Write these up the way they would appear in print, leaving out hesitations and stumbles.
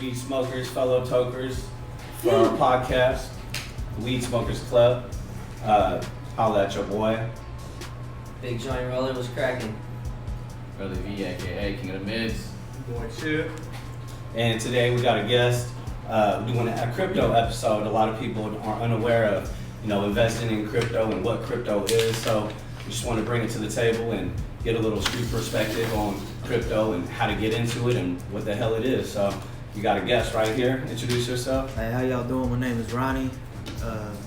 weed smokers, fellow tokers, for our podcast, Weed Smokers Club. Holla at your boy. Big joint roller was cracking. Brother V, aka King of the Mids. Boy, shit. And today we got a guest. We're doing a crypto episode. A lot of people are unaware of, investing in crypto and what crypto is. So we just want to bring it to the table and get a little street perspective on crypto and how to get into it and what the hell it is. So you got a guest right here. Introduce yourself. Hey, how y'all doing? My name is Ronnie.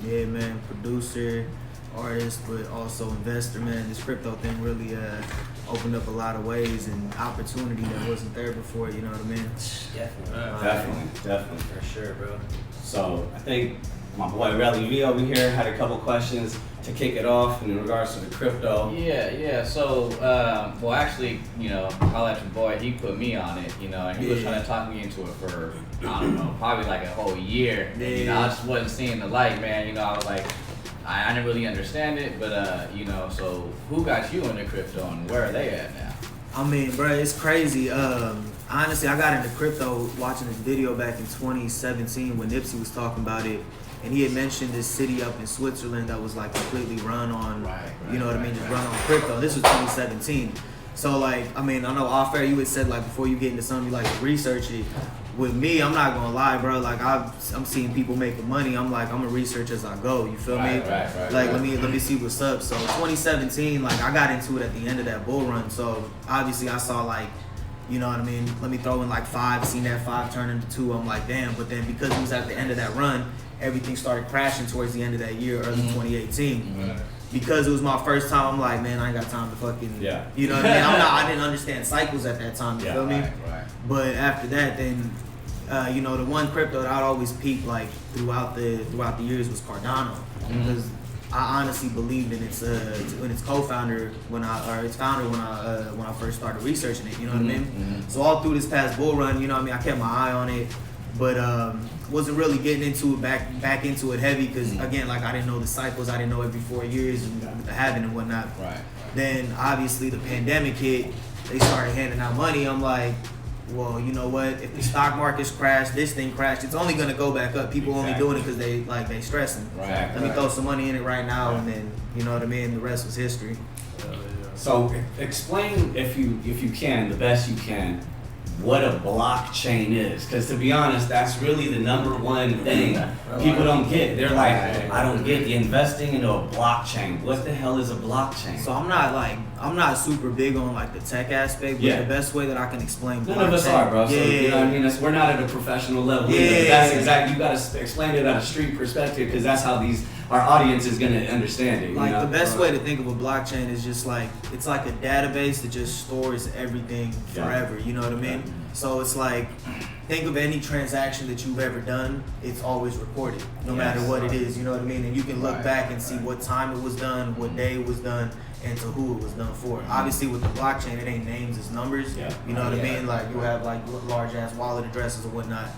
Yeah, man, producer, artist, but also investor, man. This crypto thing really opened up a lot of ways and opportunity that wasn't there before, you know what I mean? Definitely. For sure, bro. So I think my boy Relly V over here had a couple questions to kick it off in regards to the crypto. Yeah. So, actually, I'll let your boy, he put me on it, and he was trying to talk me into it for, I don't know, probably like a whole year. And, I just wasn't seeing the light, man. I was like, I didn't really understand it, but, so who got you into crypto and where are they at now? I mean, bro, it's crazy. Honestly, I got into crypto watching this video back in 2017 when Nipsey was talking about it. And he had mentioned this city up in Switzerland that was like completely run on, just run on crypto. This was 2017. So I know off air you had said like before you get into something you like to research it. With me, I'm not gonna lie, bro. Like I'm seeing people making money. I'm like I'm gonna research as I go. You feel me? Right. Let me see what's up. So 2017, I got into it at the end of that bull run. So obviously I saw you know what I mean? Let me throw in 5, seen that 5 turn into 2. I'm like, damn. But then because it was at the end of that run, everything started crashing towards the end of that year, early 2018. Mm-hmm. Because it was my first time, I'm like, man, I ain't got time to fucking, yeah. You know what I mean? I didn't understand cycles at that time, you feel me? Right. But after that, then, the one crypto that I'd always peep throughout the years was Cardano. Because I honestly believed in its co-founder when I first started researching it. You know what I mean? Mm-hmm. So all through this past bull run, you know what I mean, I kept my eye on it, but wasn't really getting into it back into it heavy because again, I didn't know the cycles. I didn't know every 4 years and with the halving and whatnot. Right. Then obviously the pandemic hit. They started handing out money. I'm like, well, you know what? If the stock market's crashed, this thing crashed, it's only gonna go back up. People only doing it because they stressing. Right. Let me throw some money in it right now, and then you know what I mean. The rest was history. So explain if you can, the best you can, what a blockchain is. Because to be honest, that's really the number one thing people don't get. They're like, I don't get the investing into a blockchain. What the hell is a blockchain? So I'm not super big on the tech aspect, but the best way that I can explain None of us are, bro. So, you know what I mean? We're not at a professional level. Yeah. That's exactly, you gotta explain it at a street perspective because that's how our audience is gonna understand it. The best way to think of a blockchain is just it's like a database that just stores everything forever. You know what I mean? So it's think of any transaction that you've ever done, it's always recorded, no matter what it is, you know what I mean? And you can look back and see what time it was done, what day it was done, and to who it was done for. Obviously with the blockchain, it ain't names, it's numbers, you know what I mean? You'll have large ass wallet addresses or whatnot.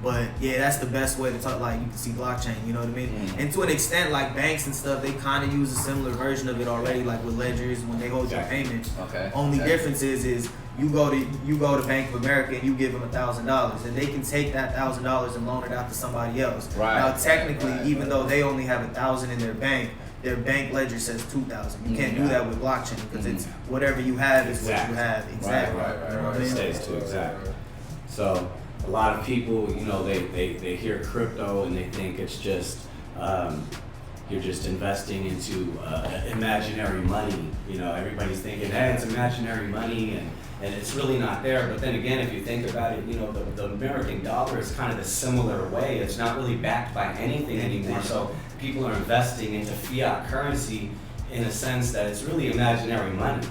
But yeah, that's the best way to talk. You can see blockchain, you know what I mean? And to an extent, banks and stuff, they kind of use a similar version of it already, with ledgers when they hold your payments. Okay. Only difference is you go to Bank of America and you give them $1,000, and they can take that $1,000 and loan it out to somebody else. Right. Now, technically, even though they only have $1,000 in their bank ledger says $2,000. You can't do that with blockchain because it's whatever you have is what you have. Exactly. Right. You know what I mean? It stays to exactly. So a lot of people, they hear crypto and they think it's just you're just investing into imaginary money. Everybody's thinking, hey, it's imaginary money, and it's really not there. But then again, if you think about it, the American dollar is kind of the similar way. It's not really backed by anything anymore. So people are investing into fiat currency in a sense that it's really imaginary money.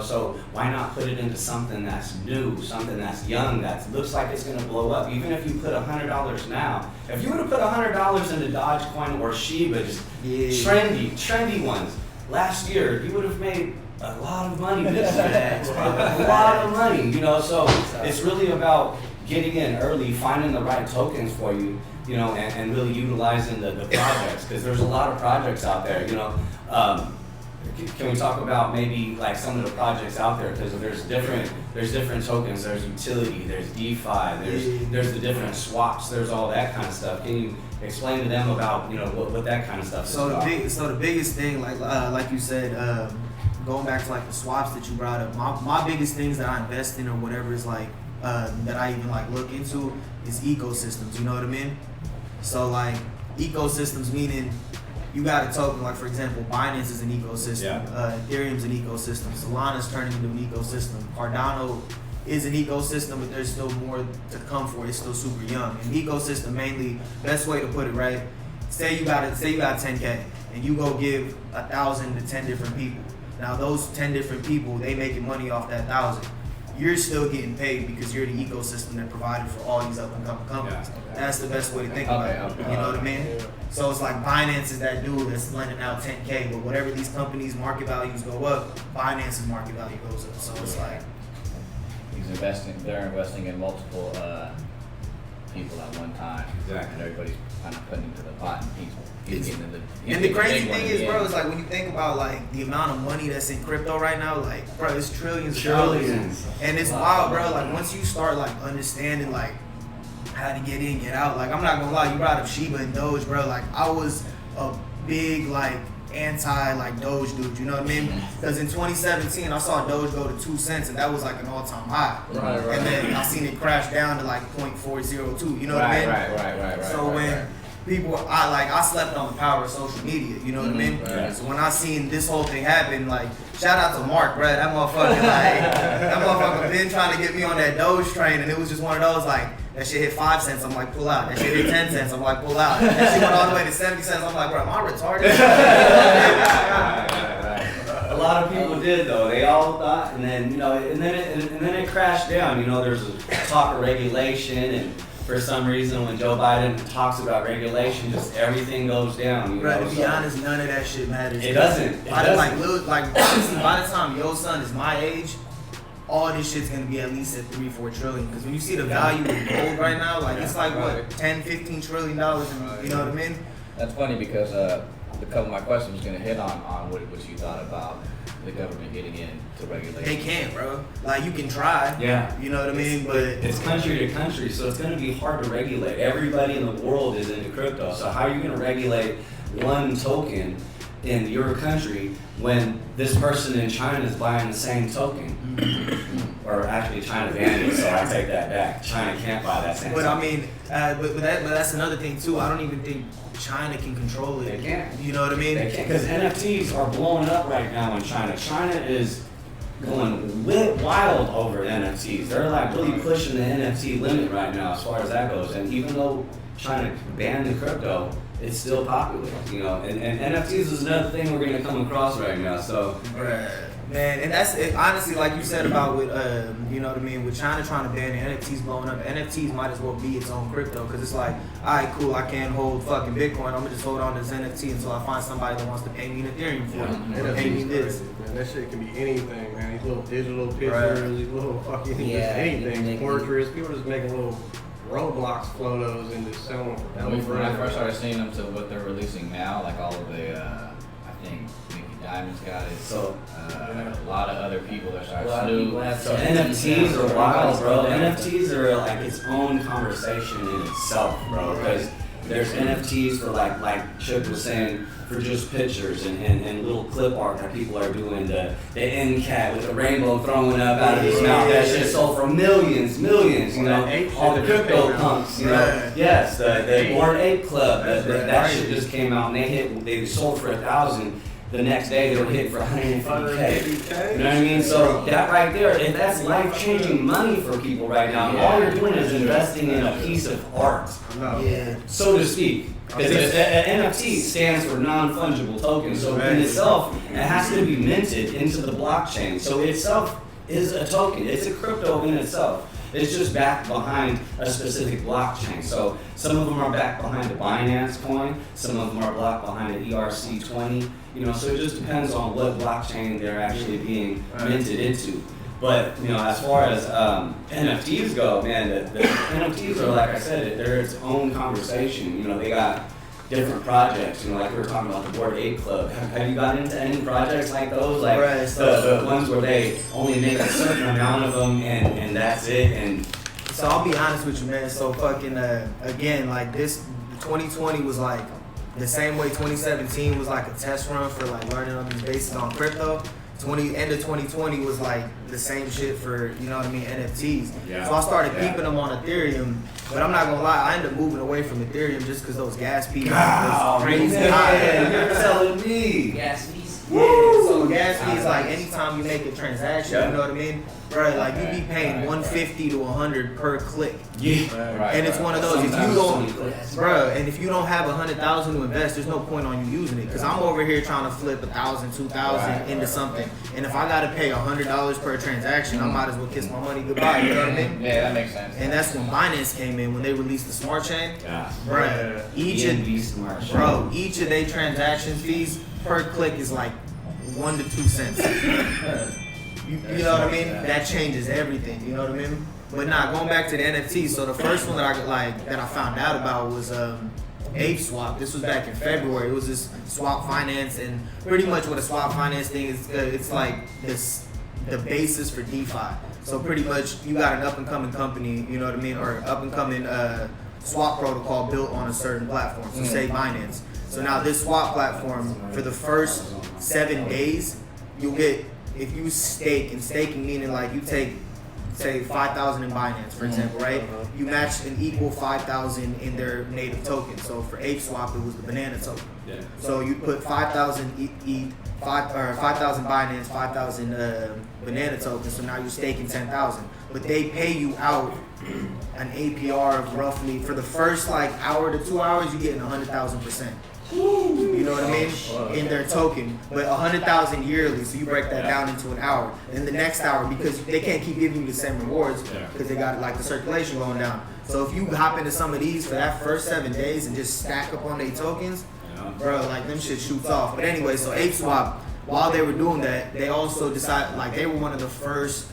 So why not put it into something that's new, something that's young, that looks like it's gonna blow up? Even if you put $100 now, if you would have put $100 into Dogecoin or Shiba, just trendy ones, last year, you would have made a lot of money this year. A lot of money, so it's really about getting in early, finding the right tokens for you, and really utilizing the projects, because there's a lot of projects out there, Can we talk about maybe like some of the projects out there? Because there's different tokens. There's utility. There's DeFi. There's the different swaps. There's all that kind of stuff. Can you explain to them about what that kind of stuff is about? The biggest thing, like you said, going back to like the swaps that you brought up, my biggest things that I invest in or whatever is like that I even like look into is ecosystems. You know what I mean? So like ecosystems meaning you got a token, like for example, Binance is an ecosystem, Ethereum's an ecosystem, Solana's turning into an ecosystem, Cardano is an ecosystem, but there's still more to come for it. It's still super young. And ecosystem mainly, best way to put it, right? Say you got 10K and you go give 1,000 to 10 different people. Now those 10 different people, they making money off that 1,000. You're still getting paid because you're the ecosystem that provided for all these up and coming companies. That's the best way to think about it. You know what I mean? So it's like Binance is that dude that's lending out 10K, but whatever these companies' market values go up, Binance's market value goes up. So it's like they're investing in multiple people at one time. Exactly. And everybody's kind of putting into the pot and people. And the crazy thing is, bro, is like when you think about like the amount of money that's in crypto right now, like, bro, it's trillions of dollars. And it's wild, bro. Like once you start like understanding like how to get in, get out. Like I'm not gonna lie, you brought up Shiba and Doge, bro. Like I was a big like anti like Doge dude, you know what I mean? Because in 2017 I saw Doge go to 2 cents and that was like an all-time high. Right. And then I seen it crash down to like 0.402, you know what I mean? Right. So when people, I slept on the power of social media, you know what I mean? Right. So when I seen this whole thing happen, like, shout out to Mark, bro. That motherfucker been trying to get me on that Doge train, and it was just one of those, like, that shit hit 5 cents, I'm like, pull out. That shit hit 10 cents, I'm like, pull out. That shit went all the way to 70 cents, I'm like, bro, am I retarded? A lot of people did though. They all thought, and then and then it crashed down. There's a talk of regulation, and for some reason, when Joe Biden talks about regulation, just everything goes down. Bro, to be honest, none of that shit matters. It doesn't. Honestly, by the time your son is my age, all this shit's gonna be at least at 3-4 trillion. Because when you see the value of gold right now, like it's like what, 10-15 trillion dollars, you know what I mean? That's funny because a couple of my questions was gonna hit on what you thought about the government getting into regulation. They can't, bro. Like you can try. Yeah. You know what I mean? But it's country to country, so it's gonna be hard to regulate. Everybody in the world is into crypto, so how are you gonna regulate one token in your country when this person in China is buying the same token? Or actually China banned it, so I take that back. China can't buy that same token. I mean, but that's another thing too. I don't even think China can control it. They can't. You know what I mean? They can't, because NFTs are blowing up right now in China. China is going wild over NFTs. They're like really pushing the NFT limit right now as far as that goes. And even though China banned the crypto, it's still popular, and NFTs is another thing we're gonna come across right now. So, man, and that's it, honestly, like you said about with you know what I mean, with China trying to ban it, NFTs blowing up. NFTs might as well be its own crypto because it's like, all right, cool, I can't hold fucking Bitcoin. I'm gonna just hold on to this NFT until I find somebody that wants to pay me an Ethereum for it, or pay me this. Man, that shit can be anything, man. These little digital pictures, these little fucking just anything, portraits. People are just making little Roblox photos and just selling them for When I first started seeing them to what they're releasing now, like all of the, I think Nicky Diamond's got it. So a lot of other people that started Snoop. So NFTs are wild, bro. NFTs are like its own conversation in itself, bro. Because there's NFTs for like Chip was saying, for just pictures and little clip art that people are doing. The end cat with the rainbow throwing up out of his mouth. That shit sold for millions. All the crypto punks, Yes, the Bored Ape Club. That shit just came out and they sold for 1,000. The next day they were hit for 150K. You know what I mean? So that right there, if that's life-changing money for people right now, all you're doing is investing in a piece of art, so to speak. Because NFT stands for non-fungible token, so in itself, it has to be minted into the blockchain. So itself is a token. It's a crypto in itself. It's just backed behind a specific blockchain. So some of them are backed behind the Binance coin, some of them are backed behind the ERC20. So it just depends on what blockchain they're actually being minted into. But as far as NFTs go, man, the NFTs are, like I said, they're its own conversation. They got different projects, you know, like we were talking about the Bored Ape Club. Have you gotten into any projects like those? Like Right, the ones where they only make a certain amount of them and that's it? And So I'll be honest with you, man. So fucking again, like this 2020 was like the same way 2017 was like a test run for like learning on these basics on crypto. End of 2020 was like the same shit for, you know what I mean, NFTs. Yeah. So I started peeping them on Ethereum, but I'm not gonna lie, I ended up moving away from Ethereum just because those gas fees was crazy high. You're telling me. Gas fees. Yeah, so gas fees like anytime you make a transaction, you know what I mean? Bro, like you be paying 150 to 100 per click. Yeah. Right, And it's one of those, if you don't, bro, and if you don't have 100,000 to invest, there's no point on you using it. Cause I'm over here trying to flip 1,000, 2,000 into something. And if I gotta pay $100 per transaction, I might as well kiss my money goodbye, you know what I mean? Yeah, that makes sense. And that's when Binance came in, when they released the smart chain. Yeah. Bro, each of their transaction fees per click is like 1 to 2 cents. You know what I mean? That changes everything. You know what I mean? But nah, going back to the NFT. So the first one that I found out about was Ape Swap. This was back in February. It was this swap finance, and pretty much what a swap finance thing is, it's like the basis for DeFi. So pretty much you got an up and coming company, you know what I mean, or up and coming swap protocol built on a certain platform. So say Binance. So now this swap platform, for the first 7 days, you'll get, if you stake, and staking meaning like you take, say 5,000 in Binance, for example, right? You match an equal 5,000 in their native token. So for Ape Swap, it was the banana token. Yeah. So you put 5,000 5,000 Binance, 5,000 banana tokens. So now you're staking 10,000. But they pay you out an APR of roughly, for the first like hour to 2 hours, you're getting 100,000%. You know what I mean? In their token, but 100,000 yearly. So you break that down into an hour. Then the next hour, because they can't keep giving you the same rewards because they got like the circulation going down. So if you hop into some of these for that first 7 days and just stack up on their tokens, bro, like them shit shoots off. But anyway, so Ape Swap, while they were doing that, they also decided, like they were one of the first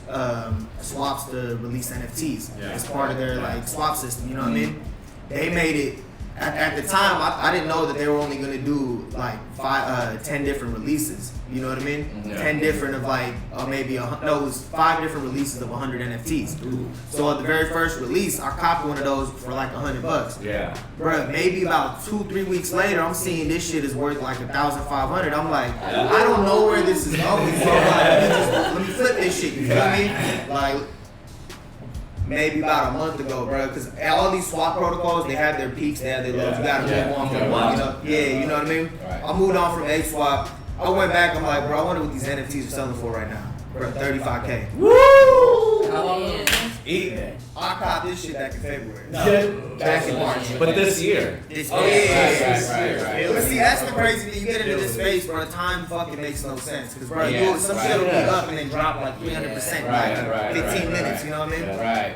swaps to release NFTs as part of their like swap system. You know what I mean? They made it. At the time, I didn't know that they were only gonna do like 10 different releases. You know what I mean? 10 different of like, maybe, it was 5 different releases of 100 NFTs. Ooh. So at the very first release, I copied one of those for like $100. Yeah. Bro, maybe about 2-3 weeks later, I'm seeing this shit is worth like 1,500. I'm like, I don't know where this is going. So like, let me flip this shit. You feel me? Like, maybe about a month ago, bro, because all these swap protocols, they have their peaks, they have their lows. You gotta move on from one, you know? Yeah, you know what I mean? Right. I moved on from Ape Swap. I went back, I'm like, bro, I wonder what these NFTs are selling for right now. Bro, 35K. Woo! How long is it? Eat. I copped this shit back in February. Back in March. But this year. This Right. But see, that's the crazy thing. You get into this space, bro, time fucking makes no sense. Because, bro, some shit will be up and then drop like 300% in like 15 minutes, you know what I mean? Right.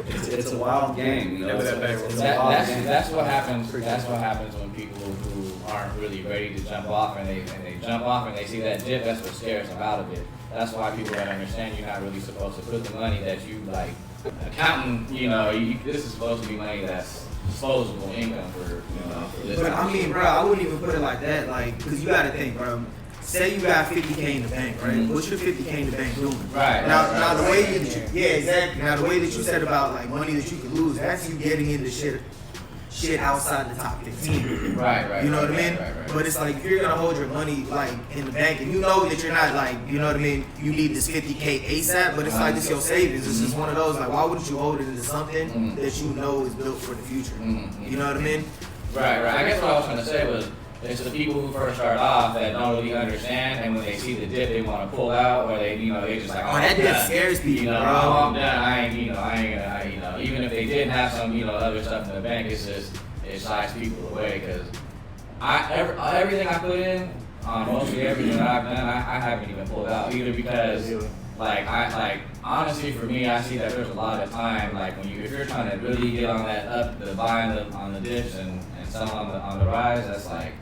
It's a wild game, you know. That's what happens. That's what happens when people who aren't really ready to jump off and they jump off and they see that dip. That's what scares them out of it. That's why people don't understand you're not really supposed to put the money that you like accounting. You know, this is supposed to be money that's disposable income for this. But I mean, bro, I wouldn't even put it like that, like, because you got to think, bro. Say you got 50K in the bank, right? What's your 50K in the bank doing? Now the way that you, exactly. Now the way that you said about like money that you can lose, that's you getting into shit outside the top 15. Right. You know what I mean? Right. But it's like if you're gonna hold your money like in the bank and you know that you're not like, you know what I mean, you need this 50K ASAP, but it's like this your savings. It's just one of those, like, why wouldn't you hold it into something that you know is built for the future? You know what I mean? Right. I guess what I was trying to say was, it's the people who first start off that don't really understand, and when they see the dip, they want to pull out, or they just like, oh, that dip scares people, bro. I'm done. I ain't gonna, even if they did have some, other stuff in the bank, it shies people away, because everything I put in, mostly everything that I've done, I haven't even pulled out, either because, honestly, for me, I see that there's a lot of time, like, if you're trying to really get on that up, the buy on the dips and sell on the rise, that's like,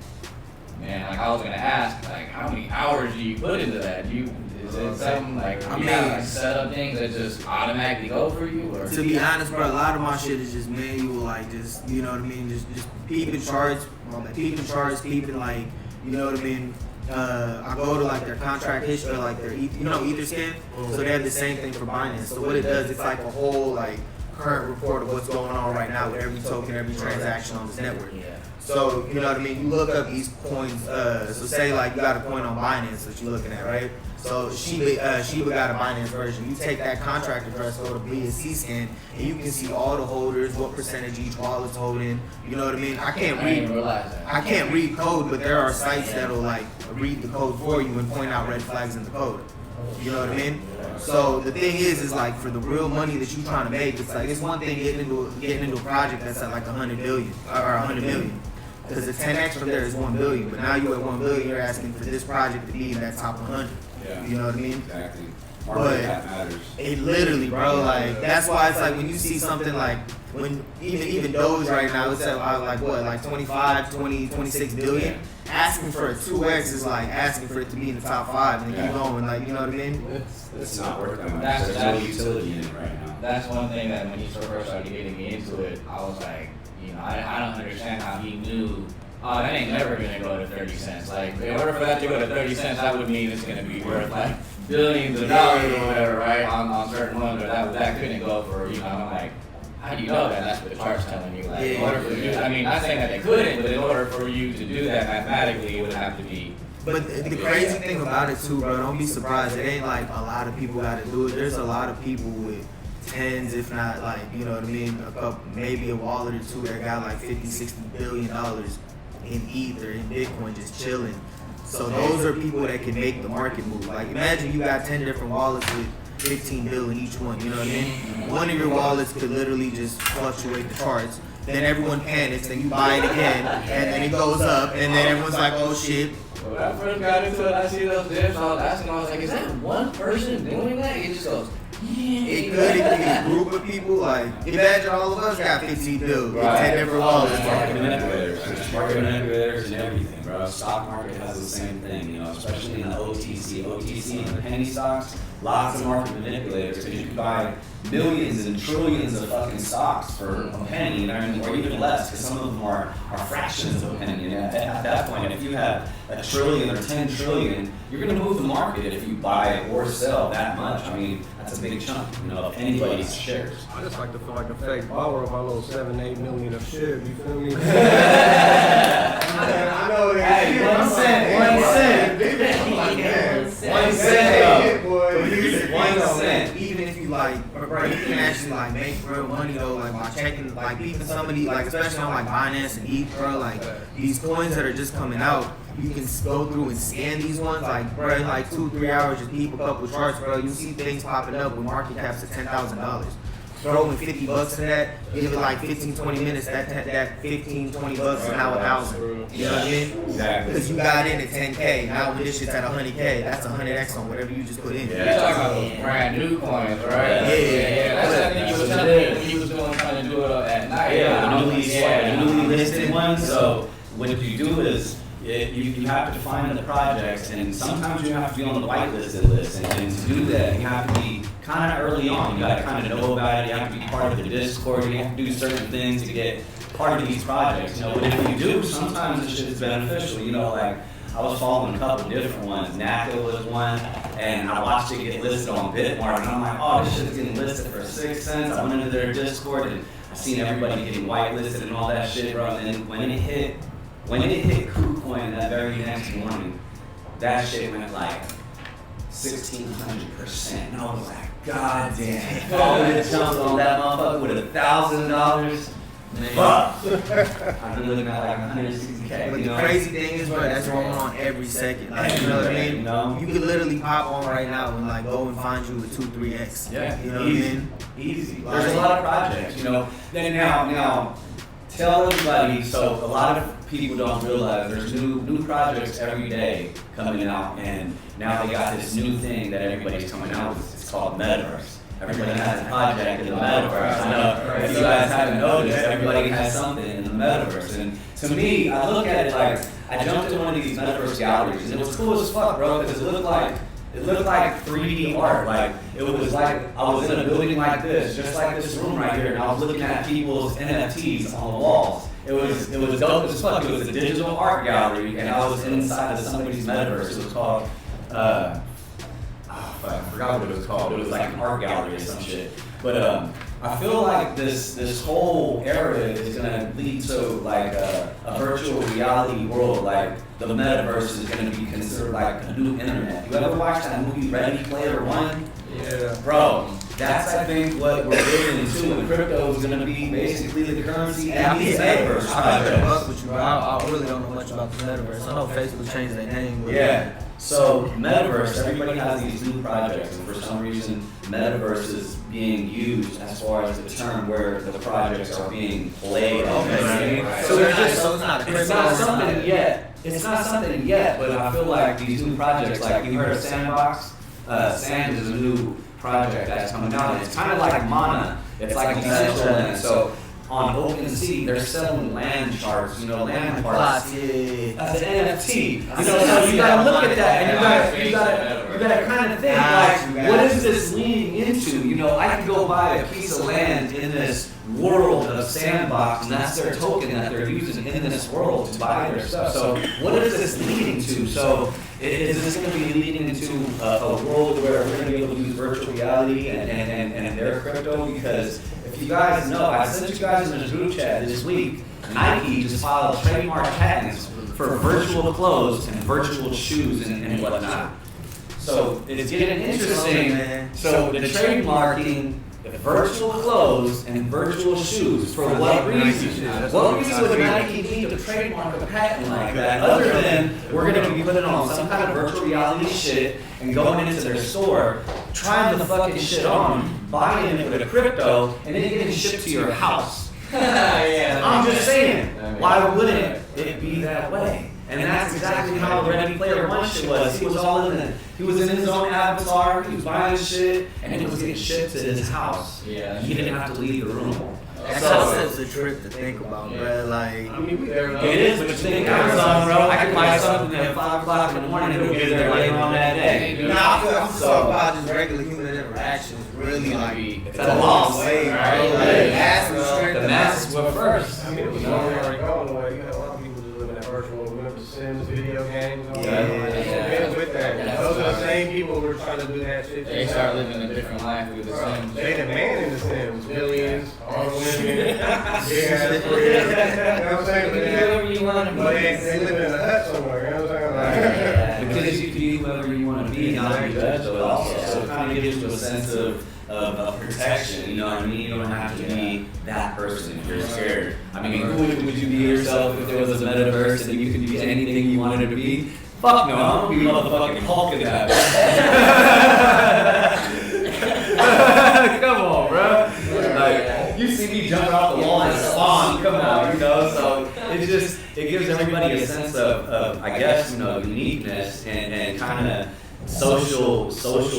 man, like I was gonna ask, like, how many hours do you put into that? Is Is it something like I you mean, have like set up things that just automatically go for you? Or? To be honest, bro, a lot of my shit is just manual, like just, you know what I mean, just peeping charts, peeping like, you know what I mean. I go to like their contract history, like their Etherscan, so they have the same thing for Binance. So what it does, it's like a whole like current report of what's going on right now with every token, every transaction on this network. Yeah. So, you know what I mean? You look up these coins, so say like you got a coin on Binance that you're looking at, right? So Shiba got a Binance version. You take that contract address, go to BSC scan, and you can see all the holders, what percentage each wallet's holding. You know what I mean? I can't read code, but there are sites that'll like read the code for you and point out red flags in the code. You know what I mean? So the thing is like for the real money that you're trying to make, it's like it's one thing getting into a project that's at like 100 billion or 100 million. Because the 10x from there is 1 billion, but now you at 1 billion, you're asking for this project to be in that top 100. Yeah. You know what I mean? Exactly. But That matters. it literally, bro, like that's why it's like when you see something like when even Doge right now, it's at like what, like 25, 20, 26 billion. Asking for a 2x is like asking for it to be in the top 5 and keep going, like, you know what I mean? It's not worth that much. That's There's no utility in it right now. That's one thing that when he first started getting me into it, I was like, you know, I don't understand how he knew, oh, that ain't never gonna go to 30 cents. Like, in order for that to go to 30 cents, that would mean it's gonna be worth like billions of dollars or whatever, right? On certain ones, or that couldn't go for, you know, I'm like, how do you know that? That's what the chart's telling you. Like, in order for you, I mean, not saying that they couldn't, but in order for you to do that mathematically, it would have to be. But the crazy thing about it too, bro, don't be surprised. It ain't like a lot of people got to do it. There's a lot of people with tens, if not like, you know what I mean, a couple, maybe a wallet or two that got like 50, 60 billion dollars in Ether, in Bitcoin, just chilling. So those are people that can make the market move. Like imagine you got 10 different wallets with 15 billion each one, you know what I mean? One of your wallets could literally just fluctuate the charts. Then everyone panics, then you buy it again, and then it goes up, and then everyone's like, oh shit. When I first got into it, I see those dips, I was asking, I was like, is that one person doing that? It just goes, It could if you a group of people, like, imagine all of us got 15 bills, with 10 different wallets. Market manipulators. There's market manipulators and everything, bro. Stock market has the same thing, you know, especially in the OTC and the penny stocks. Lots of market manipulators, because you can buy millions and trillions of fucking stocks for a penny, or even less, because some of them are fractions of a penny. And at that point, if you have a trillion or 10 trillion, you're going to move the market if you buy or sell that much. I mean, that's a big chunk, you know, of anybody's shares. I just like to feel like the fake baller of my little 7-8 million of shit, you feel me? I know it. Hey, 1 cent. 1 cent, boy. Here's the 1 thing, though, cent. even if you like, bro, you can actually like make real money though, like by checking, like peeping some of these, like especially on like Binance and ETH, bro, like these coins that are just coming out, you can go through and scan these ones, like bro, in like 2-3 hours, just peep a couple charts, bro, you see things popping up with market caps of $10,000. Throw in $50 to that, give it like 15-20 minutes, that 15-20 bucks is now 1,000. You know what I mean? Exactly. Because you got in at 10K, now when this shit's at 100K, that's 100x on whatever you just put in. You're talking about those brand new coins, right? Yeah. That's what I think you was telling me when you was trying to do it at night. The newly listed ones. So what you do is you have to define the projects, and sometimes you have to be on the whitelisted list. And to do that, you have to be kind of early on. You got to kind of know about it. You have to be part of the Discord. You have to do certain things to get part of these projects. You know, but if you do, sometimes this shit is beneficial. You know, like I was following a couple different ones. NACA was one, and I watched it get listed on Bitmark, and I'm like, oh, this shit's getting listed for 6 cents. I went into their Discord, and I seen everybody getting whitelisted and all that shit, bro. And then when it hit KuCoin that very next morning, that shit went like 1,600%. And I was like, God damn. If I would have jumped on that motherfucker with $1,000, fuck. I've been looking at like 160K. But you the know? crazy thing is, bro, that's going on every second. Like, you know what I mean? You know? You could literally pop on right now and like go and find you a 2-3x. Yeah, You know what I mean? Easy. There's a lot of projects, you know. Then now, tell everybody, so a lot of people don't realize there's new projects every day coming out, and now they got this new thing that everybody's coming out with. It's called Metaverse. Everybody has a project in the Metaverse. I know if you guys haven't noticed, everybody has something in the Metaverse. And to me, I look at it like, I jumped in one of these Metaverse galleries, and it was cool as fuck, bro, because it looked like It looked like 3D art. Like it was like I was in a building like this, just like this room right here, and I was looking at people's NFTs on the walls. It was dope as fuck. It was a digital art gallery, and I was inside of somebody's metaverse. It was called I forgot what it was called. It was like an art gallery or some shit. But I feel like this whole area is gonna lead to like a virtual reality world. Like the metaverse is gonna be considered like a new internet. You ever watch that movie Ready Player One? Yeah. Bro, that's I think what we're building into, and crypto is gonna be basically the currency and the metaverse. I really don't know much about the metaverse. I know Facebook changed their name. But Yeah. So metaverse, everybody has these new projects, and for some reason, metaverse is being used as far as the term where the projects are being played. Okay. So it's not something yet. It's not something yet, but I feel like these new projects, like you heard of Sandbox. Sand is a new project that's coming out, and it's kind of like Mana. It's like Decentraland. So on OpenSea, they're selling land charts, land parts. That's an NFT. You so you gotta look at that, and you gotta kind of think like, what is this leading into? I can go buy a piece of land in this world of Sandbox, and that's their token that they're using in this world to buy their stuff. So what is this leading to? So is this going to be leading into a world where we're going to be able to use virtual reality and their crypto? Because if you guys know, I sent you guys in a group chat this week, Nike just filed trademark patents for virtual clothes and virtual shoes and whatnot. So it's getting interesting, man. So the trademarking virtual clothes and virtual shoes, for what reason? What reason would Nike need to trademark a patent like that, other than we're going to be putting on some kind of virtual reality shit and going into their store, trying the fucking shit on, buying it with a crypto, and then getting shipped to your house? I'm just saying, why wouldn't it be that way? And that's exactly how the Ready Player One shit was. He was in his own avatar, he was buying shit, and it was getting shipped to his house. Yeah. He didn't have to leave the room. That's a trip to think about, bro. Like, I mean, we there. It is, but you think Amazon, bro, I can buy something at 5 o'clock in the morning and it'll get there later on that day. I'm talking about just regular human interactions. Really, like, It's a long way, right? The masses were first. I mean, it was already going away. You had a lot of people just living that virtual. Remember Sims video games? All Yeah. that. With that. Those are the same people who were trying to do that shit. They start living a different life with the Sims. They demanding the Sims. Millions, all the women. Yeah, that's real. You know what I'm saying? Whoever you want to But be. they live in a hut somewhere. You know what I'm saying? Because you can be whoever you want to be and not be judged, but also, so it kind of gives you a sense of protection, you know what I mean? You don't have to be that person if you're scared. I mean, who would you be yourself if there was a metaverse and you could be anything you wanted to be? Fuck no, I'm gonna be motherfucking Hulk in that. Come on, bro. Like, you see me jumping off the wall and spawn, come on, so it gives everybody a sense of I guess, uniqueness and kind of social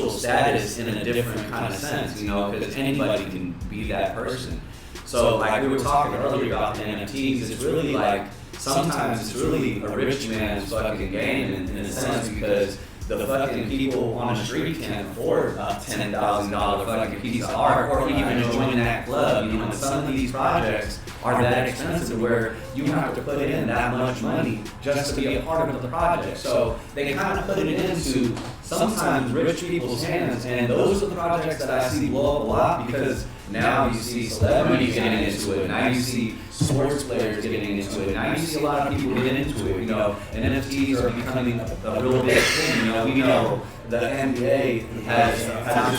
status in a different kind of sense, because anybody can be that person. So like we were talking earlier about the NFTs, it's really like, sometimes it's really a rich man's fucking game in a sense, because the fucking people on the street can't afford a $10,000 fucking piece of art or even join that club. And some of these projects are that expensive where you have to put in that much money just to be a part of the project. So they kind of put it into sometimes rich people's hands, and those are the projects that I see blow up a lot, because now you see celebrities getting into it, now you see sports players getting into it, now you see a lot of people getting into it, and NFTs are becoming a real big thing. We know the NBA has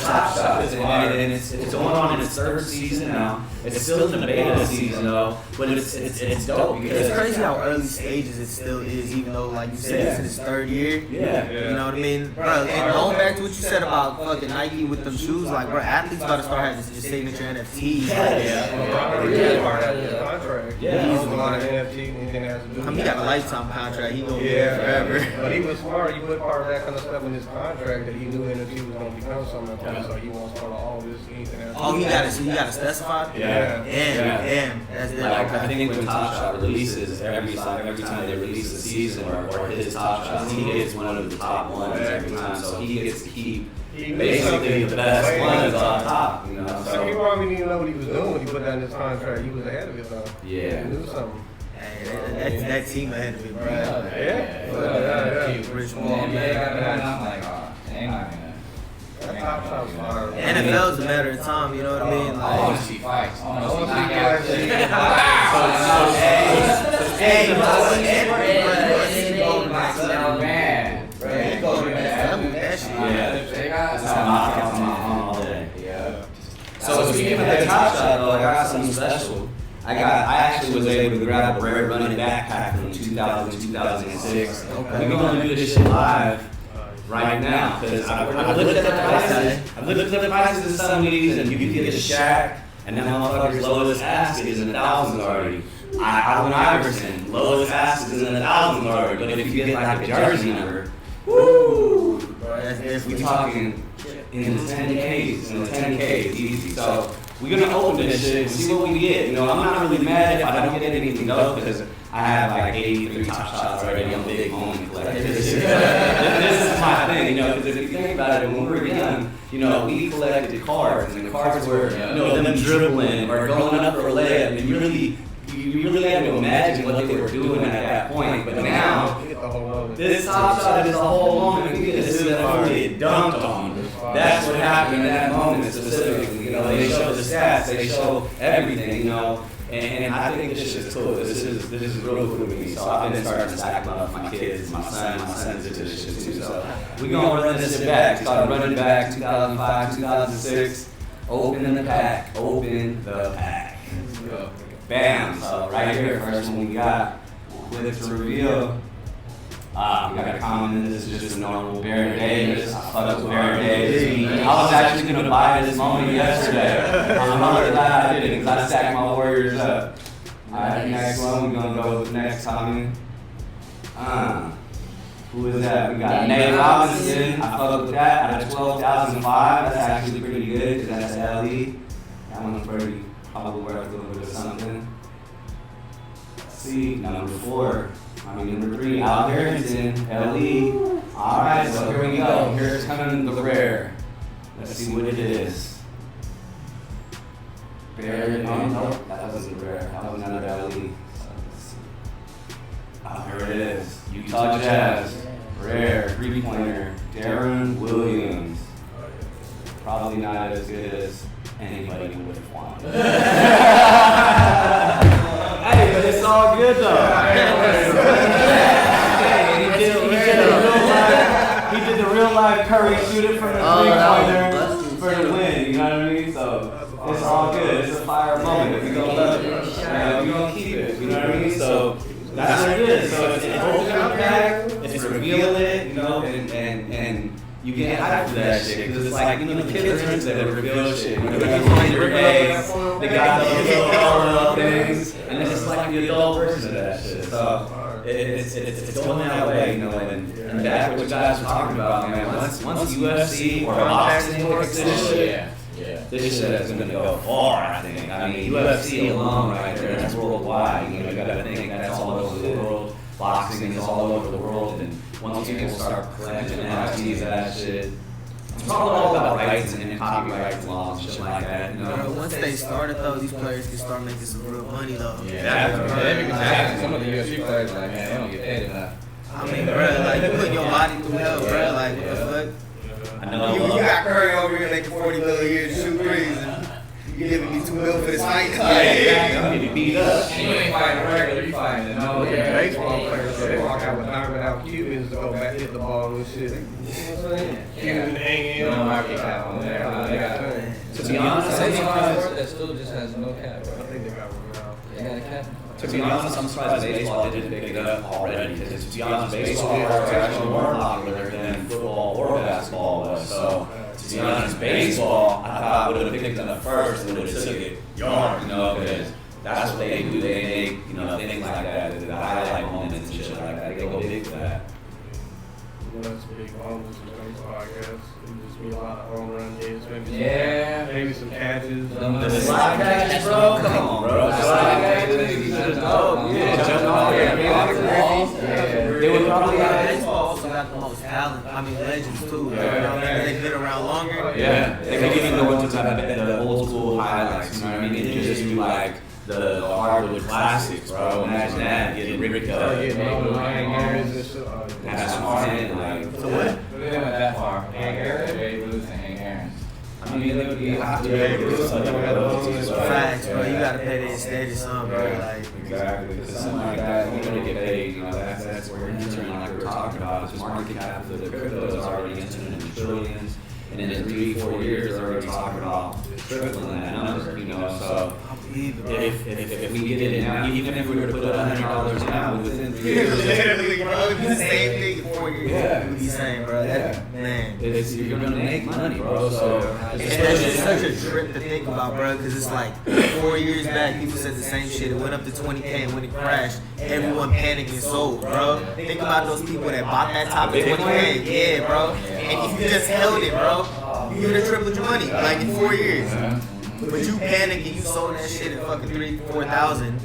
Top Shot, and it's going on in its third season now. It's still in the beta season though, but it's dope because it's crazy how early stages it still is, even though, like you said, it's in its third year. Yeah. You know what I mean? Bro, and going back to what you said about fucking Nike with them shoes, like, bro, athletes gotta start having just signature NFTs. contract. Yeah. He owns a lot of NFT, anything that has to do with I mean, he got a lifetime contract. He gonna be Yeah, there forever. But he was smart. He put part of that kind of stuff in his contract that he knew NFT was going to become something. Yeah. So he wants part of all this. Anything that has to Oh, do he with got that. it. He got it specified. Yeah. Damn. That's it. Like, I Okay. think when Top Shot releases, every time they release a season or his Top Shots, he gets one of the top ones every time. So he gets to keep basically the best ones on top, you know. Some people So probably didn't even know what he was doing when he put that in his contract. He was ahead of it though. yeah. He knew something. Hey, that team ahead of me, bro. Yeah. Rich Yeah, Paul, man. I'm like, oh, dang, man. That Top Shot's fire. NFL's a matter of time, you know what I mean? I want Like, to see fights. I want to see I wanna see knockouts. Man. he go to that shit. Yeah. They got That's how knockouts on all day. Yeah. So speaking of the Top Shot, though, I got something special. I actually was able to grab a rare running backpack from 2000, 2006. We're gonna do this shit live right now because I looked at the prices. I looked at the prices of some of these, and you can get a Shaq, and then motherfucker's lowest ask is in the thousands already. Allen Iverson, lowest ask is in the thousands already. But if you get like a jersey number, woo! We talking in the 10Ks, easy. So we're gonna open this shit and see what we get. You know, I'm not really mad if I don't get anything though, because I have like 83 Top Shots already. I'm a big moment collector. This is my thing, you know, because if you think about it, when we were young, you know, we collected cards, and the cards were, you know, them dribbling or going up for a layup, and you really had to imagine what they were doing at that point. But now, You get the whole moment. this Top Shot is a whole moment. We get to see that we get dunked on. That's what happened in that moment specifically. You know, they show the stats, they show everything, you know. And I think this is cool. This is real cool to me. So I've been starting to stack them up for my kids, my son's into this shit too. So we're gonna run this shit back. Started running back 2005, 2006. Open the pack. Bam. So right here, first one we got. Quick to reveal. We got a comment. This is just a normal Baron Davis. I fucked with Baron Davis. I was actually gonna buy this moment yesterday. I'm really glad I did it because I stacked my Warriors up. Alright, next one we're gonna go with next comment. Who is that? We got Nate Robinson. I fucked with that out of 12,005. That's actually pretty good because that's LE. That one's probably worth a little bit of something. Let's see, number 3, Al Harrington, LE. Alright, so here we go. Here's coming the rare. Let's see what it is. Barrett, nope, that wasn't rare. That was another LE. So let's see. Oh, here it is. Utah Jazz. Rare, 3-pointer. Darren Williams. Probably not as good as anybody would have wanted. Hey, but it's all good though. He did the real life Curry shoot it from the 3-pointer for the win, you know what I mean? So it's all good. It's a fire moment. We're gonna love it. We're gonna keep it, you know what I mean? So that's what it is. So it's open the pack, it's reveal it, you know, and you get hyped for that shit, because it's like, you know, the kids are into that reveal shit. You know, they find your eggs, they got those little things, and it's just like the adult version of that shit. So it's going that way, you know, and back what you guys were talking about, man. Once UFC or boxing hits this shit, this shit is gonna go far, I think. I mean, UFC alone right there, that's worldwide. You know, you gotta think that's all over the world. Boxing is all over the world, and once people start collecting NFTs of that shit, it's all about rights and copyright laws and shit like that, you know. Once they started though, these players can start making some real money though. Yeah, some of the UFC players are like, man, they don't get paid enough. I mean, bro, like you putting your body through hell, bro. Like what the fuck? I know. You got Curry over here making $40 million a year to shoot threes, and you giving me $2 million for this fight? I'm getting beat up. And you ain't fighting regular, you fighting no. Look at baseball players, so they walk out with diamond out Cubans to go back hit the ball and shit. You know what I'm saying? Cuban hanging No on. market cap on there. They got To be honest, I'm surprised. That still just has no cap, I bro. think they got one now. They got a cap. To be honest, I'm surprised baseball didn't pick it up already. Because to be honest, baseball cards are actually more popular than football or basketball was. So to be honest, baseball I thought would have picked it up first and would have took it yard, you know, because that's what they do. They make, you know, things like that, the highlight moments and shit like that. They go big for that. Well, that's big moments in baseball, I guess. It just be a lot of home run hits, maybe some catches. The slide catches, bro. Come on, bro. Slide catches. Yeah, jumping off there. They would probably have baseball also got the most talent. I mean, legends too. You know, they've been around longer. Yeah, they could even go into the old school highlights. You know what I mean? And just do like the hardwood classics, bro. Imagine that getting ripped up. That's what I'm saying. Like, So what? They went that far. Hank Aaron? Babe Ruth and Hank Aaron. I mean, you have to be able to do something like that. Facts, bro. You gotta pay the estate or something, bro. Like, Exactly. Because something like that, you're gonna get paid. You know, that's where you're entering, like we're talking about. This market cap for the crypto is already entering in the trillions, and in 3-4 years, they're already talking about tripling that number. You know, so. If we get it now, even if we were to put $100 down within 3 years, literally, bro, it'd be the same thing in 4 years. Yeah. It would be the same, bro. That, man. you're gonna make money, bro. So It's such a trip to think about, bro, because it's like 4 years back, people said the same shit. It went up to 20K, and when it crashed, everyone panicked and sold, bro. Think about those people that bought that top at 20K. Yeah, bro. And if you just held it, bro, you would have tripled your money, like in 4 years. But you panicked and you sold that shit at fucking 3,000-4,000.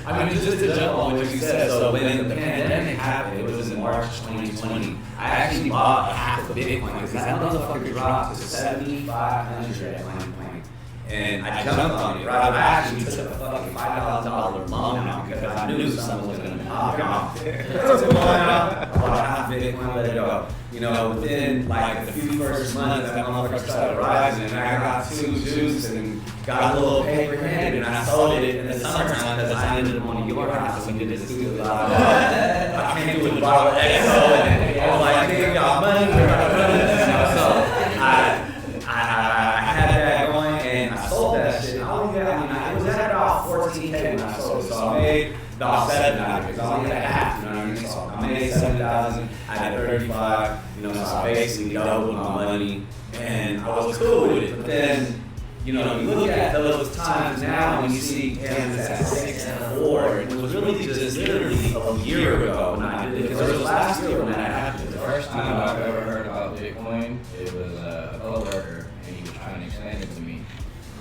I mean, just to jump on what you said. So when the pandemic happened, it was in March 2020. I actually bought half of Bitcoin because that motherfucker dropped to 7,500 at one point. And I jumped on it, right? I actually took a fucking $5,000 loan out because I knew someone was going to pop off. So I bought half Bitcoin, let it go. You know, within like the few first months, that motherfucker started rising, and I got 2 juice and got a little paper handed, and I sold it in the summertime because I ended up on your house and did this stupid I came with a bottle of XO, and I was like, nigga, got money, so I had that going, and I sold that shit. It was at about 14K when I sold it, so I made about 7 out of it, because I only had half, you know what I mean? So I made 7,000, I had 35, you know, so I basically doubled my money, and I was cool with it. But then, you know, you look at those times now, and you see Kansas at 6 and 4, it was really just literally a year ago when I did it, because it was last year when that happened. The first time I've ever heard about Bitcoin, it was a coworker, and he was trying to explain it to me.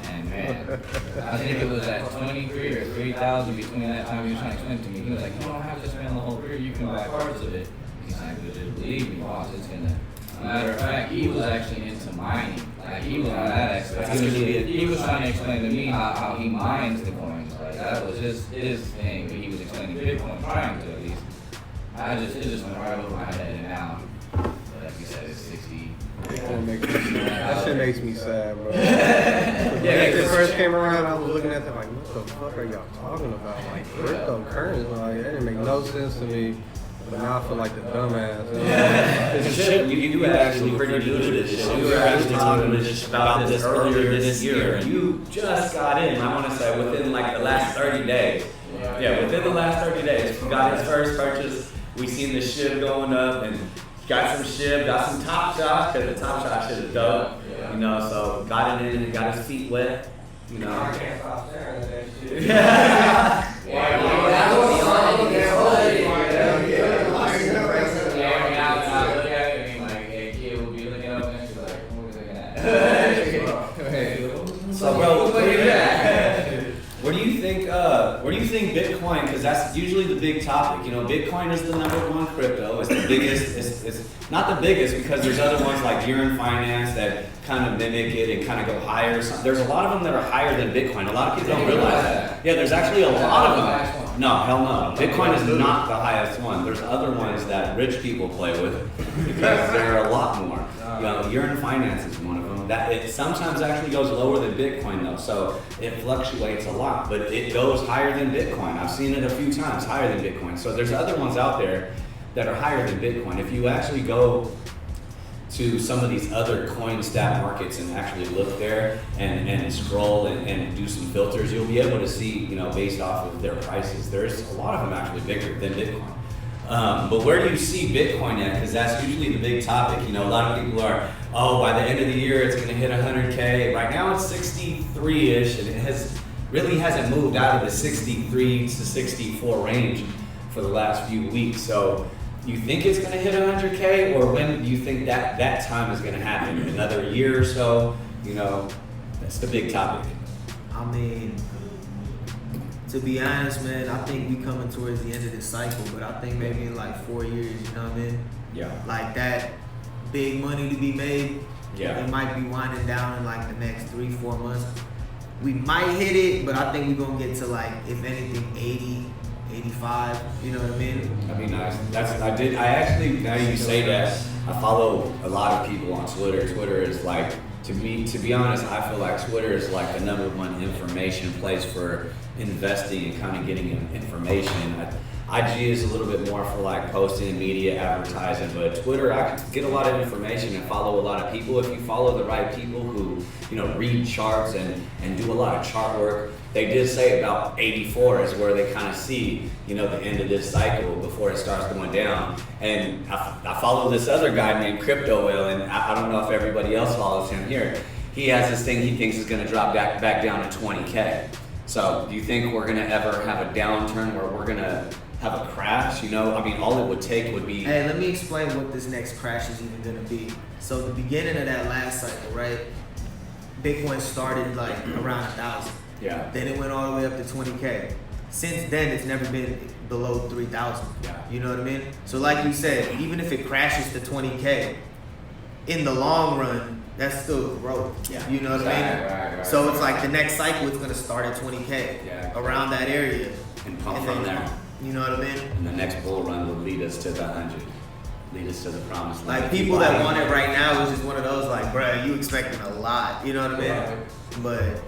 And man, I think it was at 23 or 3,000 between that time he was trying to explain it to me. He was like, you don't have to spend the whole career, you can buy parts of it. He's like, but just believe me, boss, it's gonna. Matter of fact, he was actually into mining. Like, he was on that expert. He was trying to explain to me how he mines the coins. Like, that was his thing, but he was explaining Bitcoin, trying to at least. It just went right over my head, and now, like you said, it's 60. That shit makes me sad, bro. When it first came around, I was looking at them like, what the fuck are y'all talking about? Like, cryptocurrency? Like, that didn't make no sense to me. But now I feel like the dumbass. Yeah. You do actually pretty new to this shit. We were actually talking about this earlier this year, and you just got in, I want to say, within like the last 30 days. Yeah, within the last 30 days. You got his first purchase. We seen the SHIB going up, and got some SHIB, got some Top Shot, because the Top Shot shit is dope. You know, so got it in and got his feet wet. You know. I can't stop staring at that shit. So, bro, where do you think Bitcoin? Because that's usually the big topic. You know, Bitcoin is the #1 crypto. It's the biggest. It's not the biggest because there's other ones like Yearn Finance that kind of mimic it and kind of go higher. There's a lot of them that are higher than Bitcoin. A lot of people don't realize that. Yeah, there's actually a lot of them. No, hell no. Bitcoin is not the highest one. There's other ones that rich people play with because there are a lot more. You know, Yearn Finance is one of them. That it sometimes actually goes lower than Bitcoin though, so it fluctuates a lot, but it goes higher than Bitcoin. I've seen it a few times higher than Bitcoin. So there's other ones out there that are higher than Bitcoin. If you actually go to some of these other coin stat markets and actually look there and scroll and do some filters, you'll be able to see, you know, based off of their prices. There's a lot of them actually bigger than Bitcoin. But where do you see Bitcoin at? Because that's usually the big topic. You know, a lot of people are, oh, by the end of the year it's going to hit 100K. Right now it's 63-ish, and it has really hasn't moved out of the 63 to 64 range for the last few weeks. So you think it's gonna hit 100K, or when do you think that time is gonna happen? Another year or so? You know, that's the big topic. I mean, to be honest, man, I think we coming towards the end of this cycle, but I think maybe in like 4 years, you know what I mean? Yeah. Like that big money to be made, Yeah. it might be winding down in like the next 3-4 months. We might hit it, but I think we're gonna get to like, if anything, 80, 85, you know what I mean? That'd be nice. I actually, now you say that, I follow a lot of people on Twitter. Twitter is like, to be honest, I feel like Twitter is like the #1 information place for investing and kind of getting information. IG is a little bit more for like posting, media, advertising, but Twitter, I can get a lot of information and follow a lot of people. If you follow the right people who, you know, read charts and do a lot of chart work, they did say about 84 is where they kind of see, you know, the end of this cycle before it starts going down. And I follow this other guy named Crypto Whale, and I don't know if everybody else follows him here. He has this thing he thinks is going to drop back down to 20K. So do you think we're going to ever have a downturn where we're going to have a crash? You know, I mean, all it would take would be... Hey, let me explain what this next crash is even gonna be. So the beginning of that last cycle, right? Bitcoin started like around 1,000. Yeah. Then it went all the way up to 20K. Since then, it's never been below 3,000. Yeah. You know what I mean? So like you said, even if it crashes to 20K, in the long run, that's still growth. Yeah. You know what I mean? Right. So it's like the next cycle is gonna start at 20K. Yeah. Around that area. And pump And from then, there. you know what I mean? And the next bull run will lead us to the 100. Lead us to the promised land. Like people that want it right now is just one of those like, bruh, you expecting a lot, you know what I mean? Right. But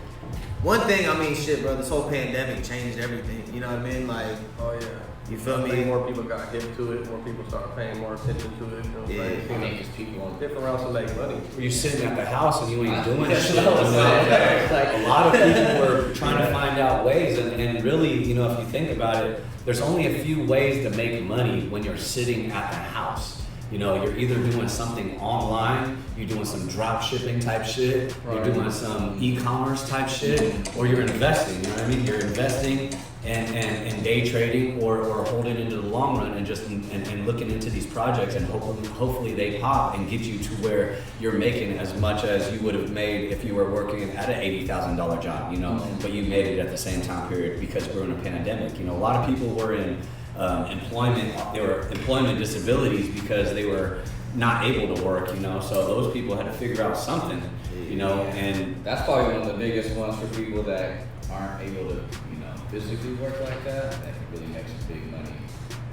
one thing, I mean, shit, bro, this whole pandemic changed everything, you know what I mean? Like, Oh yeah. you feel I think me? more people got hip to it. More people started paying more attention to it. You know, Yeah. like, I think it's people. different routes to make money. You're sitting at the house and you ain't doing That's shit. what I was saying. You know? Like, a lot of people were trying to find out ways, and really, you know, if you think about it, there's only a few ways to make money when you're sitting at the house. You know, you're either doing something online, you're doing some drop shipping type shit, you're Right. doing some e-commerce type shit, or you're investing, you know what I mean? You're investing and day trading or holding into the long run and just and looking into these projects, and hopefully they pop and get you to where you're making as much as you would have made if you were working at an $80,000 job, you know, but you made it at the same time period because we're in a pandemic. You know, a lot of people were in employment disabilities because they were not able to work, you know, so those people had to figure out something, you know, and That's probably one of the biggest ones for people that aren't able to, you know, physically work like that. That really makes big money.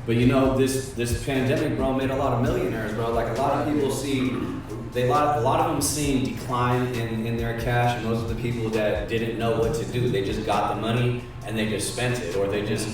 but you know, this pandemic, bro, made a lot of millionaires, bro. Like a lot of people a lot of them seen decline in their cash, and those are the people that didn't know what to do. They just got the money and they just spent it, or they just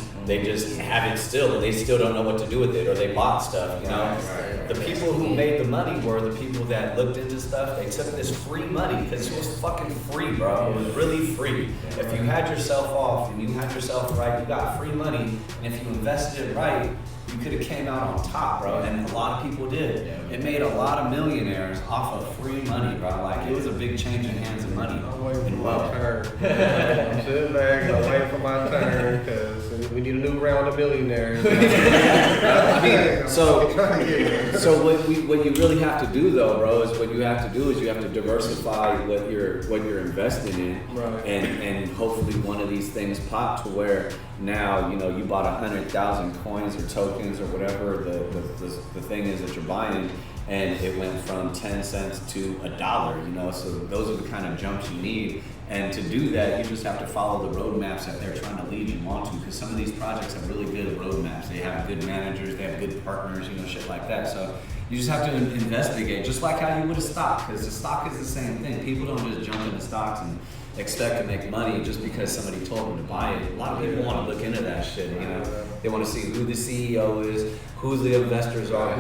have it still, and they still don't know what to do with it, or they bought stuff, you know. Right. The people who made the money were the people that looked into stuff. They took this free money because it was fucking free, bro. It was really free. If you had yourself off and you had yourself right, you got free money, and if you invested it right, you could have came out on top, bro. And a lot of people did. It made a lot of millionaires off of free money, bro. Like, it was a big change in hands of money. I'm waiting for And my wealth. turn. I'm sitting back and I'm waiting for my turn because we need a new round of millionaires. I mean, so Trying to get here. So what you really have to do though, bro, is you have to diversify what you're investing in, Right. and hopefully one of these things pop to where now, you know, you bought 100,000 coins or tokens or whatever the thing is that you're buying, and it went from 10 cents to $1, you know. So those are the kind of jumps you need. And to do that, you just have to follow the roadmaps that they're trying to lead you onto, because some of these projects have really good roadmaps. They have good managers, they have good partners, you know, shit like that. So you just have to investigate, just like how you would a stock, because the stock is the same thing. People don't just jump into stocks and expect to make money just because somebody told them to buy it. A lot of people want to look into that shit, you know. They want to see who the CEO is, who the investors are,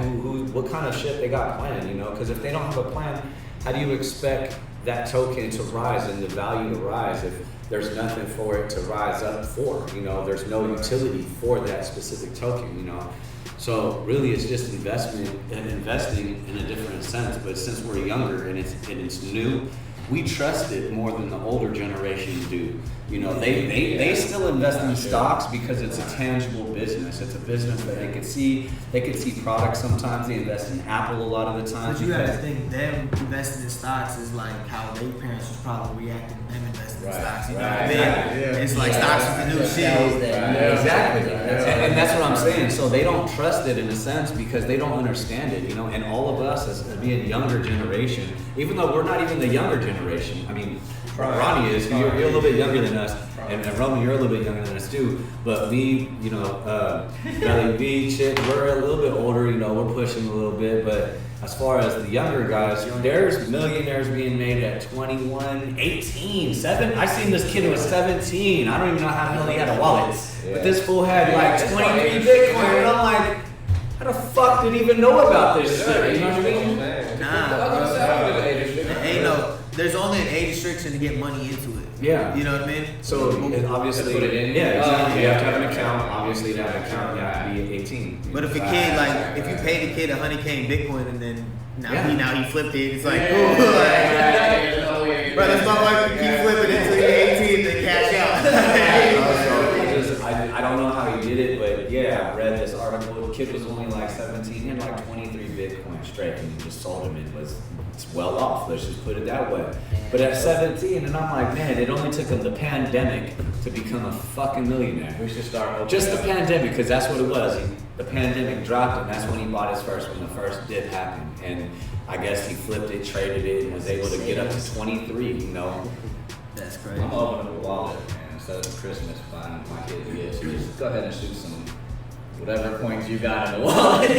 what kind of shit they got planned, you know. Because if they don't have a plan, how do you expect that token to rise and the value to rise if there's nothing for it to rise up for? You know, there's no utility for that specific token, you know. So really, it's just investing in a different sense. But since we're younger and it's new, we trust it more than the older generation do. You know, they still invest in stocks because it's a tangible business. It's a business that they could see. They could see products sometimes. They invest in Apple a lot of the time. But you have to think them investing in stocks is like how their parents was probably reacting to them investing in stocks. You know what I mean? It's like stocks is the new shit. Exactly. And that's what I'm saying. So they don't trust it in a sense because they don't understand it, you know, and all of us as being younger generation, even though we're not even the younger generation. I mean, Ronnie is, you're a little bit younger than us, and Roman, you're a little bit younger than us too, but me, you know, Valley B, Chip, we're a little bit older, you know, we're pushing a little bit, but as far as the younger guys, there's millionaires being made at 21, 18, 7. I seen this kid who was 17. I don't even know how the hell he had a wallet. But this fool had like 23 Bitcoin, and I'm like, how the fuck did he even know about this shit? You know what I mean? Ain't no, there's only an age restriction to get money into it. Yeah. You know what I mean? So obviously, put it in. yeah, exactly. You have to have an account. Obviously, to have an account, you have to be 18. But if a kid, like, if you pay the kid 100K in Bitcoin and then now he flipped it, it's like, cool. Bro, that's not like you keep flipping until you're 18 to cash out. I don't know how he did it, but yeah, I read this article. The kid was only like 17, he had like 23 Bitcoin straight, and he just sold them and was well off. Let's just put it that way. But at 17, and I'm like, man, it only took him the pandemic to become a fucking millionaire. We should start Just the pandemic, because that's what it was. The pandemic dropped, and that's when he bought his first, when the first dip happened. And I guess he flipped it, traded it, and was able to get up to 23, you know. That's crazy. I'm opening up a wallet, man. Instead of Christmas buying my kids gifts, just go ahead and shoot some whatever coins you got in the wallet.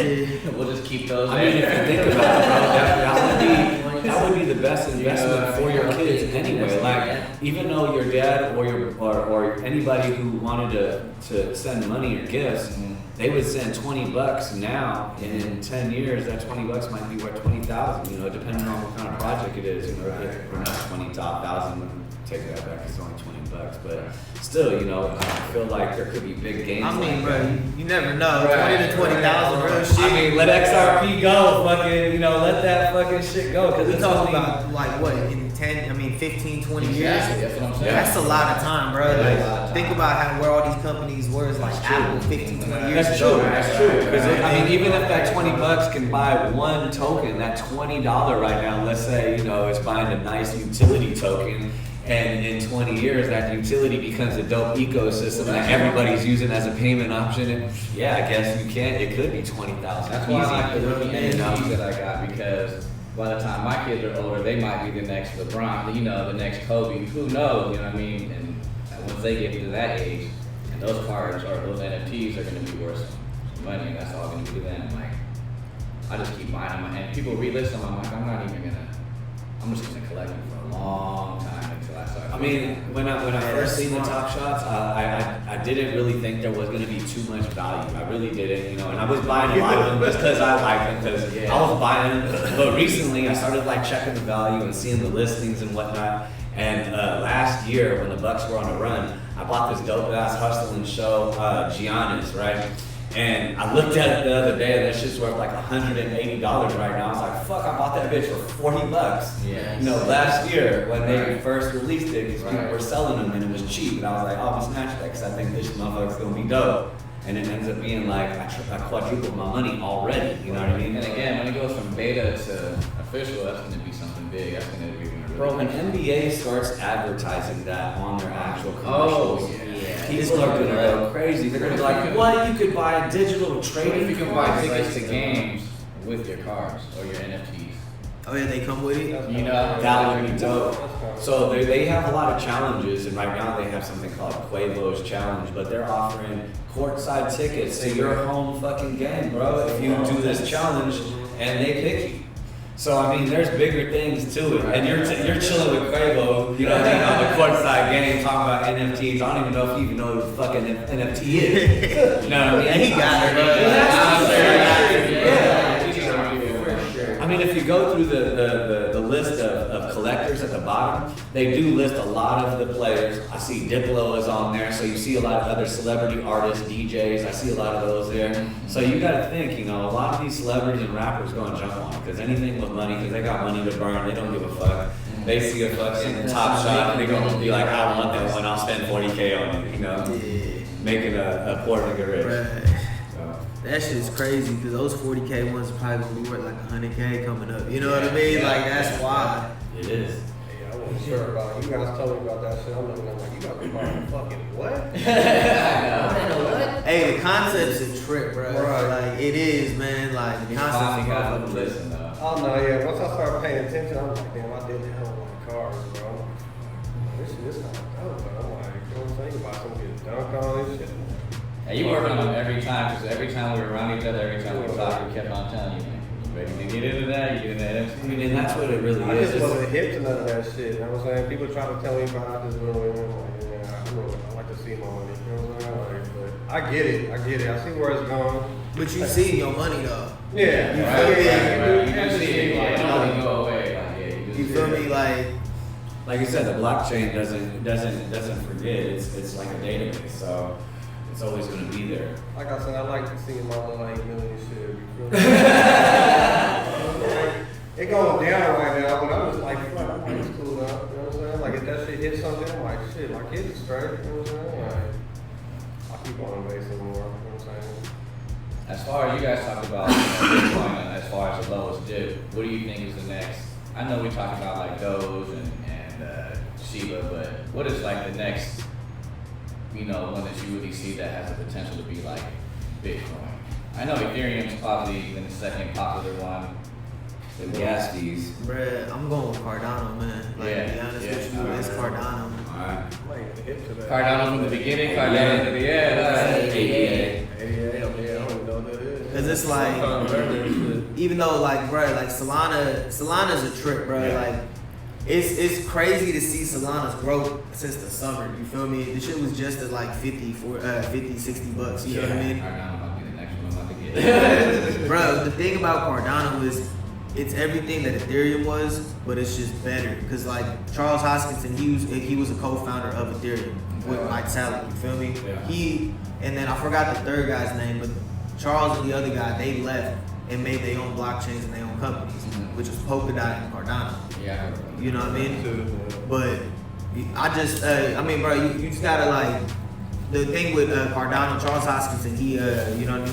We'll just keep those. I mean, if you think about it, bro, that would be the best investment for your kids anyway. Like, even though your dad or anybody who wanted to send money or gifts, they would send $20 now, and in 10 years, that $20 might be worth 20,000. You know, depending on what kind of project it is. You know, if we're not 20,000, take that back. It's only $20. But still, you know, I feel like there could be big gains. I mean, like bro, that. you never know. 20 to 20,000, real shit. I mean, let XRP go, fucking, you know, let that fucking shit go. Because We it's talking only about like what, in 15, 20 years? Exactly, that's what I'm saying. That's a lot of time, bro. Yeah, Like, a lot of time. think about where all these companies were. It's like Apple 15, 20 years That's ago. true. That's true. Because I mean, even if that $20 can buy one token, that $20 right now, let's say, you know, is buying a nice utility token. And in 20 years, that utility becomes a dope ecosystem that everybody's using as a payment option. And yeah, I guess you can. It could be 20,000. That's why I like the rookie You know? NFTs that I got, because by the time my kids are older, they might be the next LeBron, you know, the next Kobe. Who knows? You know what I mean? And once they get to that age, and those cards or those NFTs are going to be worth some money, and that's all going to be them. Like, I just keep buying them, and people relist them. I'm like, I'm just gonna collect them for a long time until I start. I mean, when I first seen the Top Shots, I didn't really think there was going to be too much value. I really didn't, you know. And I was buying a lot of them just because I like them, because I was buying them. But recently, I started like checking the value and seeing the listings and whatnot. And last year, when the Bucks were on a run, I bought this dope ass hustle and show Giannis, right? And I looked at it the other day, and that shit's worth like $180 right now. I was like, fuck, I bought that bitch for $40. Yes. You know, last year when they first released it, because people were selling them and it was cheap, and I was like, oh, I'm gonna snatch that because I think this motherfucker's gonna be dope. And it ends up being like I quadrupled my money already. You know what I mean? And again, when it goes from beta to official, that's going to be something big. That's going to be really Bro, when NBA starts advertising that on their actual commercials, people are gonna go crazy. They're gonna be like, "What? You could buy a digital trading? You can buy tickets to games with your cards or your NFTs. Oh yeah, they come with it. You know, That would be dope." So they have a lot of challenges, and right now they have something called Quavo's Challenge, but they're offering courtside tickets to your home fucking game, bro. If you do this challenge, and they pick you. So I mean, there's bigger things to it, and you're chilling with Quavo, you know what I mean, on the courtside game, talking about NFTs. I don't even know if you even know what the fucking NFT is. You know what I mean? Yeah, he got it, bro. Yeah. I mean, if you go through the list of collectors at the bottom, they do list a lot of the players. I see Diplo is on there, so you see a lot of other celebrity artists, DJs. I see a lot of those there. So you got to think, you know, a lot of these celebrities and rappers going to jump on it, because anything with money, because they got money to burn, they don't give a fuck. They see a fucking top shot, they're gonna be like, I want that one, I'll spend 40K on it, you know? Yeah. Making a poor nigga rich. Right. So, That shit's crazy because those 40K ones are probably gonna be worth like 100K coming up. You know what I mean? Like that's why. it is. Yeah, I wasn't sure about it. You guys told me about that shit. I'm looking at like, you got to buy a fucking what? Hey, the concept's a trip, bro. Right. Like it is, man. Like the concept's a motherfucker. Listen, though. Oh no, yeah. Once I started paying attention, I'm like, damn, I didn't have like cars, bro. I'm like, this shit is not dope, but I'm like, you know what I'm saying? About some get dunked on this shit. And you work on them every time, because every time we were around each other, every time we talked, we kept on telling you, man, you ready to get into that? You get into that? I mean, and that's what it really I is. just wasn't hip to none of that shit. You know what I'm saying? People try to tell me about it, I just really, I'm like, yeah, I like to see my money. You know what I'm saying? Like, but I get it. I see where it's going. But you see your money though. Yeah. You Right, feel me? right. You just see it, yeah, it doesn't go away. Like, yeah, you just You see feel it. me? Like I said, the blockchain doesn't forget. It's like a database, so it's always gonna be there. Like I said, I like to see my little 8 million shit. You feel me? It going down right now, but I'm just like, fuck, I'm like, it's cool now. You know what I'm saying? Like if that shit hits something, I'm like, shit, my kids are straight. You know what I'm saying? Like, I keep on investing more. You know what I'm saying? As far as you guys talked about, Bitcoin, as far as the lowest dip, what do you think is the next? I know we talked about like Doge and Shiba, but what is like the next, one that you really see that has the potential to be like Bitcoin? I know Ethereum's probably the second popular one. The gas fees. Bruh, I'm going with Cardano, man. Like to be honest with you, it's Cardano. Alright. I might hip to that. Cardano from the beginning, Cardano to the end. ADA. 88, yeah, I don't even know what that is. Cause it's like, even though like, bruh, like Solana's a trip, bruh. Yeah. Like, it's crazy to see Solana's growth since the summer. You feel me? The shit was just at like 50, 60 bucks. You know what I mean? Cardano might be the next one I'm about to get. Bro, the thing about Cardano is it's everything that Ethereum was, but it's just better. Cause like Charles Hoskinson, he was a co-founder of Ethereum with Mike Salik. You feel me? Yeah. And then I forgot the third guy's name, but Charles and the other guy, they left and made their own blockchains and their own companies, which was Polkadot and Cardano. Yeah. You know what I mean? But I bro, you just gotta like. The thing with Cardano, Charles Hoskinson, he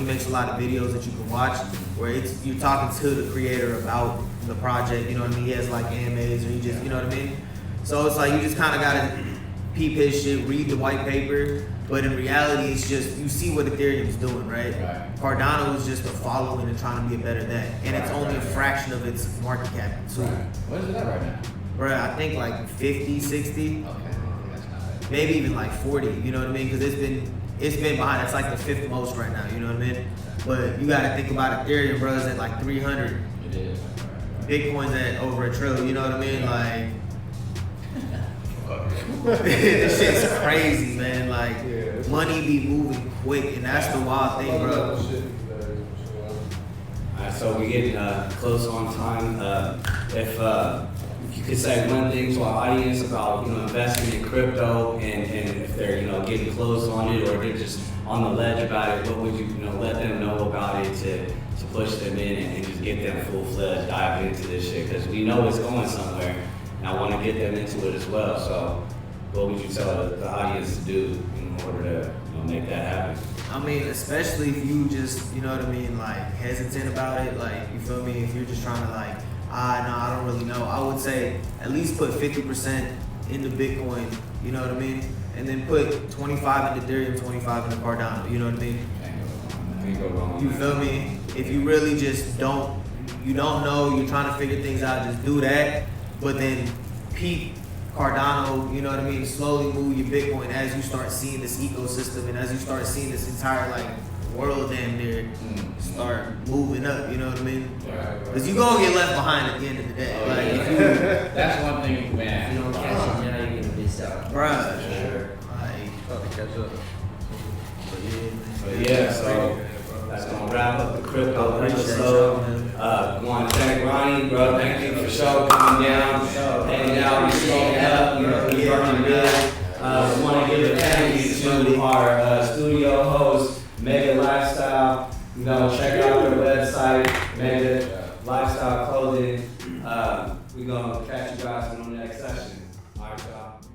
makes a lot of videos that you can watch where you're talking to the creator about the project. You know what I mean? He has like AMAs, or he just, you know what I mean? So it's like you just kind of gotta peep his shit, read the white paper. But in reality, it's just you see what Ethereum's doing, right? Cardano is just a following and trying to be a better that, and it's only a fraction of its market cap. So, What is it at right now? bro, I think like 50, 60. Okay. That's not bad. Maybe even like 40, you know what I mean? Because it's been behind. It's like the 5th most right now, you know what I mean? But you got to think about Ethereum, bro. It's at like 300. It is. Bitcoin's at over $1 trillion, you know what I mean? Like, this shit's crazy, man. Like, money be moving quick, and that's the wild thing, bro. Alright, so we're getting close on time. If you could say one thing to our audience about investing in crypto, and if they're getting close on it, or they're just on the ledge about it, what would you let them know about it to push them in and just get them full-fledged dive into this shit? Because we know it's going somewhere, and I want to get them into it as well. So what would you tell the audience to do in order to make that happen? I mean, especially if you just, you know what I mean, like hesitant about it, like, you feel me? If you're just trying to like, no, I don't really know. I would say at least put 50% into Bitcoin, you know what I mean? And then put 25 into Ethereum, 25 into Cardano, you know what I mean? Can't go wrong. You feel me? If you really just don't know, you're trying to figure things out, just do that. But then peep Cardano, you know what I mean? Slowly move your Bitcoin as you start seeing this ecosystem and as you start seeing this entire like world damn near start moving up, you know what I mean? Because you're going to get left behind at the end of the day. If you, That's one thing, If man. you don't catch it now, you're gonna miss out. bruh, But yeah, so that's gonna wrap up the crypto episode. Want to thank Ronnie, bro. Thank you for coming down, hanging out, we smoking up. We working good. Want to give a thank you to our studio host, Mega Lifestyle. Check out their website, Mega Lifestyle Clothing. We're gonna catch you guys in the next session. All right, y'all.